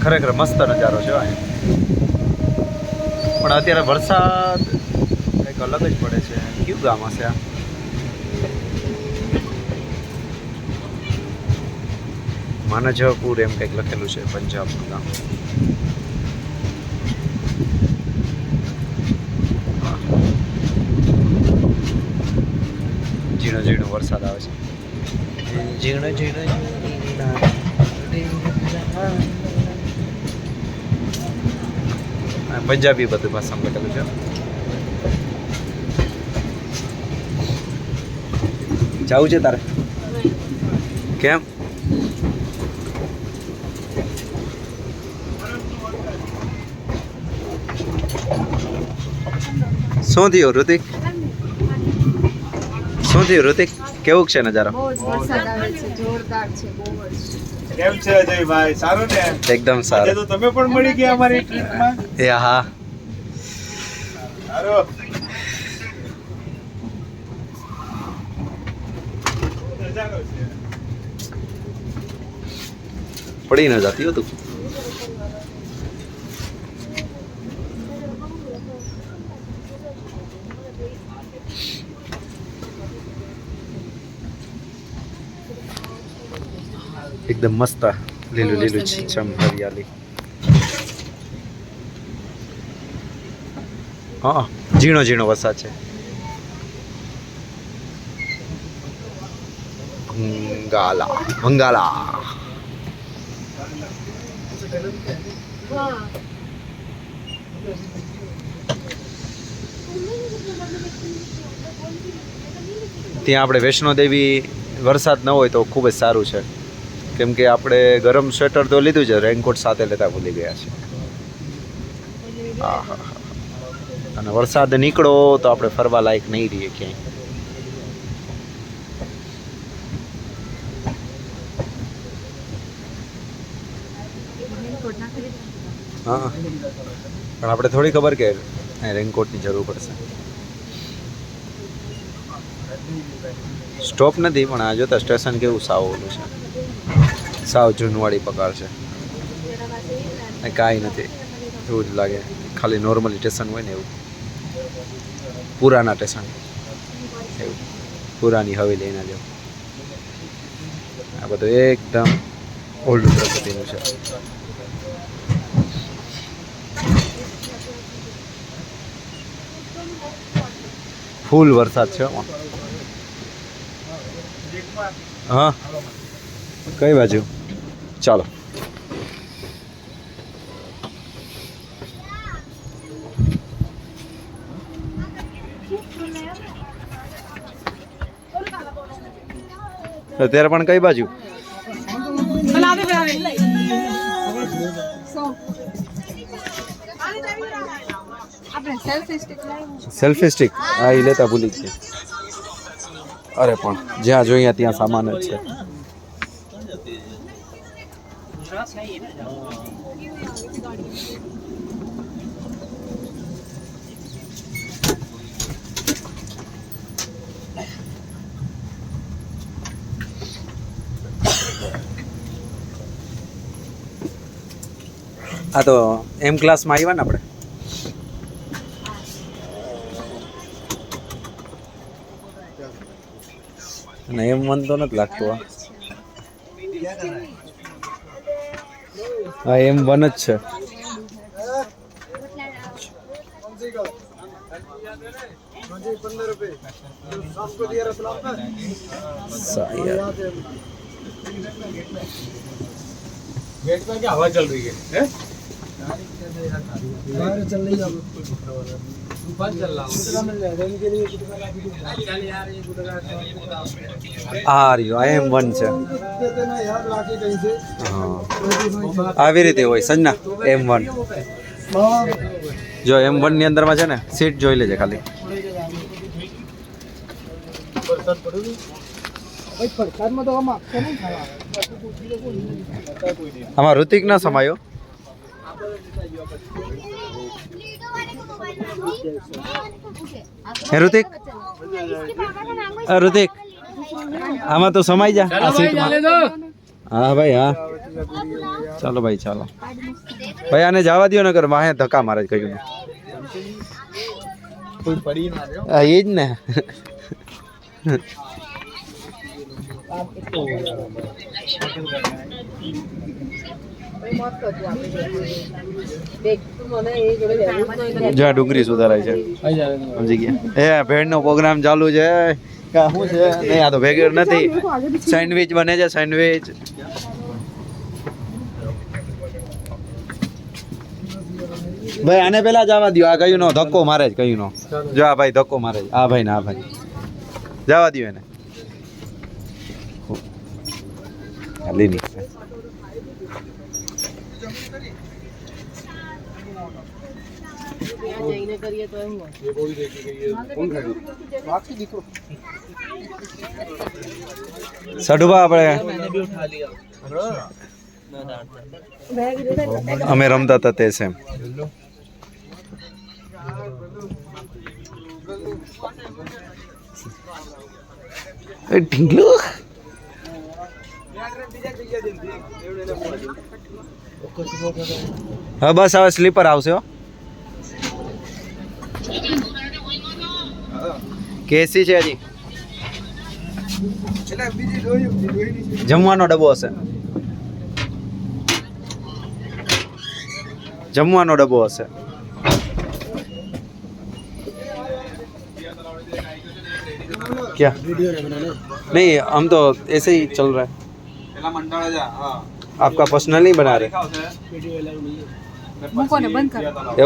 ખરેખર મસ્ત નજારો છે અહીં. પણ અત્યારે વરસાદ કંઈક અલગ જ પડે છે. કયું ગામ હશે આ? માનજપુર એમ કંઈક લખેલું છે, પંજાબનું ગામ. ઝીણો ઝીણો વરસાદ આવે છે. ઝીણો ઝીણો પંજાબી બધું ભાષામાં લખેલું છે. જવું છે તારે? કેમ? શું થયું ઋતિક? શું થયું ઋતિક? કેવું છે નજારો? બહુ જ વરસાદ આવે છે, જોરદાર છે, બહુ જ. કેમ છે અજયભાઈ? સારું ને? એકદમ સારું. તો તમે પણ મળી ગયા અમારી ટ્રીપમાં. એ હા. સારું. પડી ન જતી હતું. એકદમ મસ્ત લીલું લીલું છમ હરિયાળી. હા, ઝીણો ઝીણો વરસાદ છે. ભંગાલા ત્યાં આપણે વૈષ્ણોદેવી વરસાદ ન હોય તો ખૂબ જ સારું છે, કેમ કે આપણે ગરમ સ્વેટર તો લીધું છે, રેનકોટ સાથે લેતા ભૂલી ગયા છે. અને વરસાદ નીકળો તો આપણે ફરવા લાયક નહીં રહીએ ક્યાંય. હા, પણ આપણે થોડી ખબર કે રેનકોટની જરૂર પડશે. સ્ટોપ નથી, પણ આ જોતા સ્ટેશન કેવું સાવ ઓલું છે, સાવ જૂનવાળી પકાર છે. કાંઈ નથી એવું જ લાગે, ખાલી નોર્મલી સ્ટેશન હોય ને એવું. પુરાના સ્ટેશન એવું, પુરાની હવેલી એના જેવું. આ બધું એકદમ ઓલ્ડ પ્રકૃતિનું છે. ફૂલ વરસાદ છે. હા, કઈ બાજુ? ચાલો. અત્યારે પણ કઈ બાજુ? Selfie stick? હા, એ લેતા ભૂલી જ ગયા. અરે પણ જ્યાં જોઈએ ત્યાં સામાન જ છે. આ તો એમ ક્લાસમાં આવ્યા ને આપણે. અને એમ મન તો નથી લાગતું. હા, એમ વન જ છે. हवा चल रही है? चल रही है આ રહ્યો આ M1 છે. હા, આવી રીતે હોય સંજના. M1 જો M1 ની અંદરમાં છે ને, સીટ જોઈ લેજે ખાલી. આમાં ઋતિક ના સમાયો. હે ઋતિક, ઋતિક આમાં તો સમાઈ જા આ સીટમાં. હા ભાઈ હા ચાલો ભાઈ ચાલો ભાઈ આને જવા દો ને કર વાહે ધક્કા મારે જ કહ્યું કોઈ પડી ના રહ્યો હા એ જ ને જ્યાં ડુંગળી સુધારાય છે સમજી ગયા એ ભેળનો પ્રોગ્રામ ચાલુ છે કા શું છે નહીં આ તો ભેગર નથી સેન્ડવિચ બને છે સેન્ડવિચ ભાઈ આને પેલા જવા દો આ કયું નો ધક્કો મારે જ કયું નો જો આ ભાઈ ધક્કો મારે જ આ ભાઈ ને આ ભાઈ જવા દો એને હાલી નહીં સડુભા આપણે અમે રમતા હતા તે સેમ ઢીંગલો હા બસ હવે સ્લીપર આવશે હો કેસી છે હજી જમવાનો ડબ્બો હશે જમવાનો ડબ્બો હશે क्या नहीं हम तो ऐसे ही चल रहा है आपका पर्सनल नहीं बना रहे મૂકો ને બંધ કરો